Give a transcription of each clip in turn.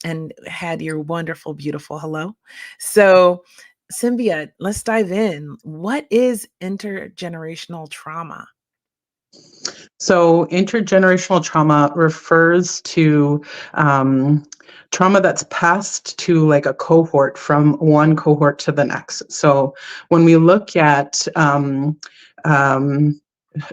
and had your wonderful, beautiful hello. So, Symbia, let's dive in. What is intergenerational trauma? So, intergenerational trauma refers to trauma that's passed to like a cohort from one cohort to the next. So, when we look at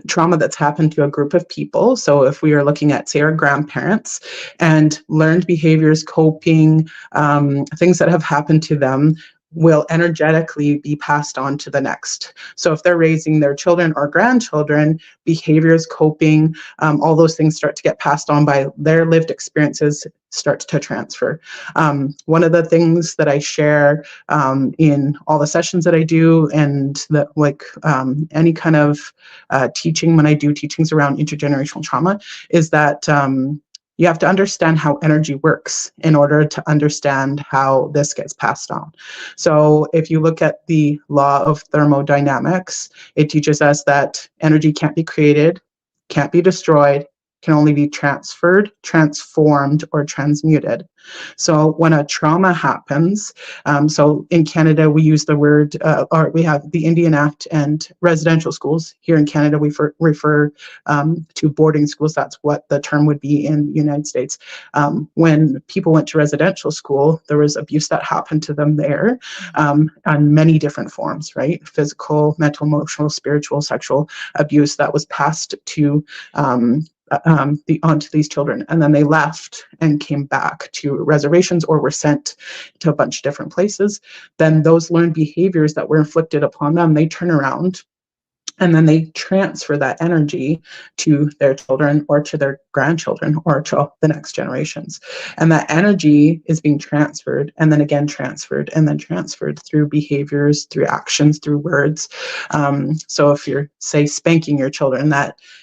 trauma that's happened to a group of people. So if we are looking at, say, our grandparents and learned behaviors, coping, things that have happened to them will energetically be passed on to the next. So if they're raising their children or grandchildren, behaviors, coping, all those things start to get passed on by their lived experiences, start to transfer. One of the things that I share in all the sessions that I do, and that any kind of teaching when I do teachings around intergenerational trauma, is that you have to understand how energy works in order to understand how this gets passed on. So if you look at the law of thermodynamics, it teaches us that energy can't be created, can't be destroyed, can only be transferred, transformed, or transmuted. So when a trauma happens, so in Canada, we use the word, or we have the Indian Act and residential schools. Here in Canada, we refer to boarding schools. That's what the term would be in the United States. When people went to residential school, there was abuse that happened to them there on many different forms, right? Physical, mental, emotional, spiritual, sexual abuse that was passed to onto these children, and then they left and came back to reservations or were sent to a bunch of different places. Then those learned behaviors that were inflicted upon them, they turn around and then they transfer that energy to their children or to their grandchildren or to the next generations. And that energy is being transferred and then again transferred and then transferred through behaviors, through actions, through words. So if you're, say, spanking your children,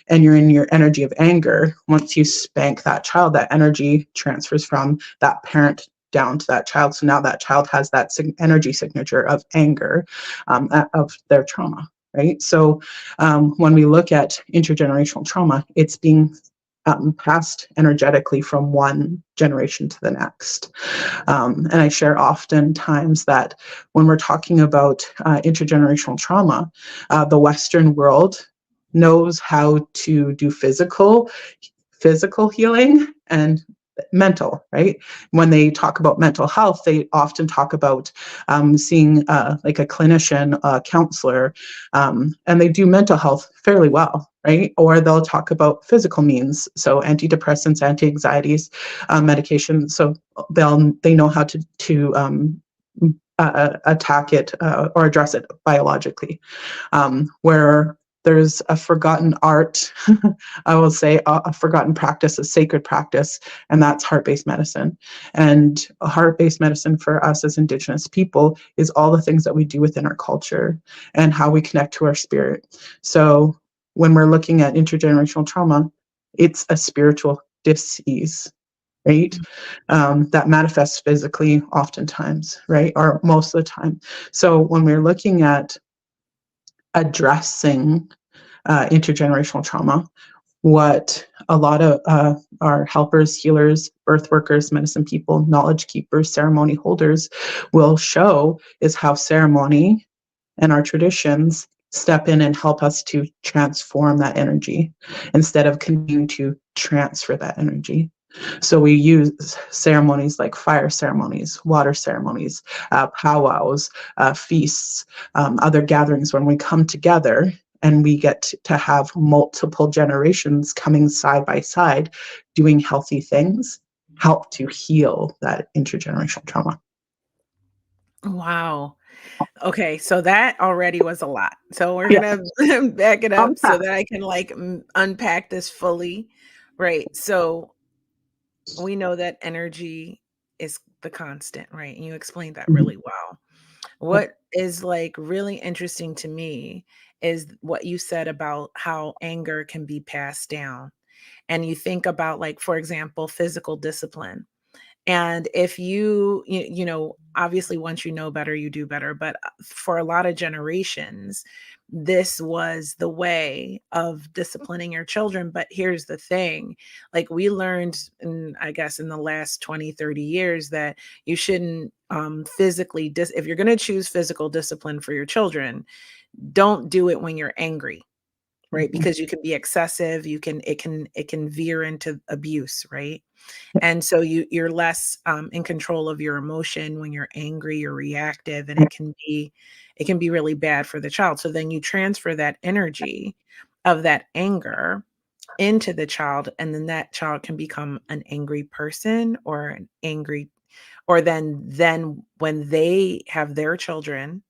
and you're in your energy of anger, once you spank that child, that energy transfers from that parent down to that child. So now that child has that energy signature of anger, of their trauma. Right. So when we look at intergenerational trauma, it's being passed energetically from one generation to the next. And I share oftentimes that when we're talking about intergenerational trauma, the Western world knows how to do physical healing and mental, right? When they talk about mental health, they often talk about seeing like a clinician, a counselor, and they do mental health fairly well, right? Or they'll talk about physical means, so antidepressants, anti-anxieties, medication. So they know how to attack it or address it biologically, where there's a forgotten art, I will say a forgotten practice, a sacred practice, and that's heart-based medicine. And heart-based medicine for us as Indigenous people is all the things that we do within our culture and how we connect to our spirit. So when we're looking at intergenerational trauma, it's a spiritual dis-ease, right? That manifests physically oftentimes, right? Or most of the time. So when we're looking at addressing intergenerational trauma, what a lot of our helpers, healers, birth workers, medicine people, knowledge keepers, ceremony holders will show is how ceremony and our traditions step in and help us to transform that energy instead of continuing to transfer that energy. So we use ceremonies like fire ceremonies, water ceremonies, powwows, feasts, other gatherings when we come together and we get to have multiple generations coming side by side doing healthy things, help to heal that intergenerational trauma. Wow. Okay, so that already was a lot. So we're gonna back it up so that I can unpack this fully. Right. So we know that energy is the constant, right? And you explained that really well. What is really interesting to me is what you said about how anger can be passed down. And you think about, for example, physical discipline. And if you know, obviously once you know better, you do better. But for a lot of generations, this was the way of disciplining your children. But here's the thing, like we learned in, I guess, in the last 20, 30 years that you shouldn't physically, if you're going to choose physical discipline for your children, don't do it when you're angry, right? Mhm. Because you can be excessive, it can veer into abuse, right? And so you're less in control of your emotion when you're angry, you're reactive, and it can be really bad for the child. So then you transfer that energy of that anger into the child, and then that child can become an angry person or an angry, or then when they have their children,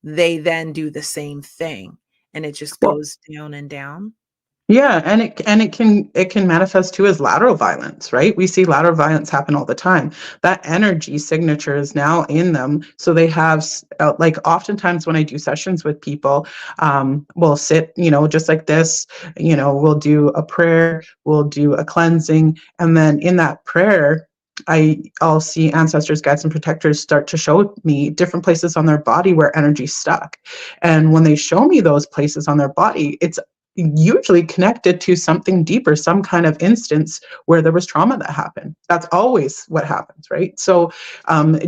they then do the same thing, and it just Well, goes down and down. yeah, and it can manifest too as lateral violence, right? We see lateral violence happen all the time. That energy signature is now in them, so they have like oftentimes when I do sessions with people, we'll sit, just like this, we'll do a prayer, we'll do a cleansing, and then in that prayer, I'll see ancestors, guides, and protectors start to show me different places on their body where energy's stuck, and when they show me those places on their body, it's usually connected to something deeper, some kind of instance where there was trauma that happened. That's always what happens, right? So,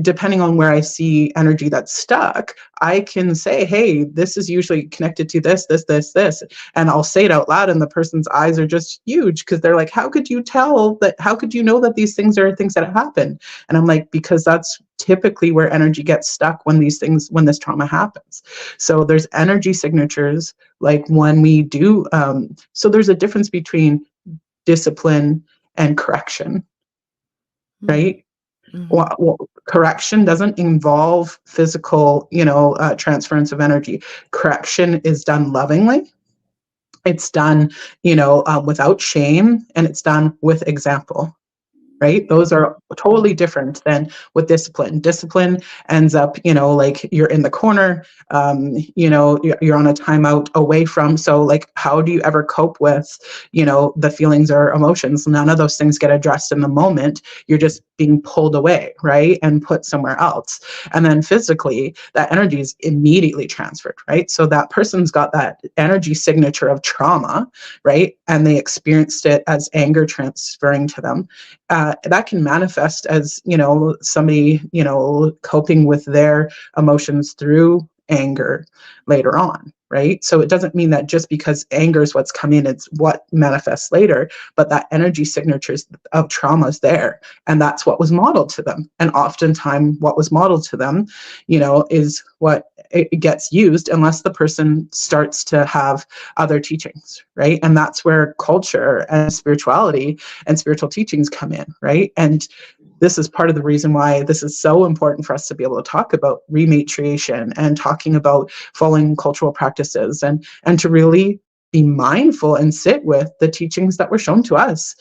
depending on where I see energy that's stuck, I can say, hey, this is usually connected to this, this, this, this. And I'll say it out loud, and the person's eyes are just huge because they're like, how could you tell that? How could you know that these things are things that happen? And I'm like, because that's typically where energy gets stuck when this trauma happens. So there's energy signatures like when we do so there's a difference between discipline and correction, Mm, right? mhm, Correction doesn't involve physical transference of energy. Correction is done lovingly, it's done without shame, and it's done with example, right? Those are mm, totally different than with discipline. Discipline ends up, like you're in the corner, you're on a timeout away from. So, like, how do you ever cope with, the feelings or emotions? None of those things get addressed in the moment. You're just being pulled away, right? And put somewhere else. And then physically, that energy is immediately transferred, right? So that person's got that energy signature of trauma, right? And they experienced it as anger transferring to them. That can manifest as somebody coping with their emotions through anger later on, right? So it doesn't mean that just because anger is what's come in, it's what manifests later, but that energy signatures of trauma is there, and that's what was modeled to them. And oftentimes what was modeled to them is what it gets used unless the person starts to have other teachings, right? And that's where culture and spirituality and spiritual teachings come in, right? And this is part of the reason why this is so important for us to be able to talk about rematriation and talking about following cultural practices, and to really be mindful and sit with the teachings that were shown to us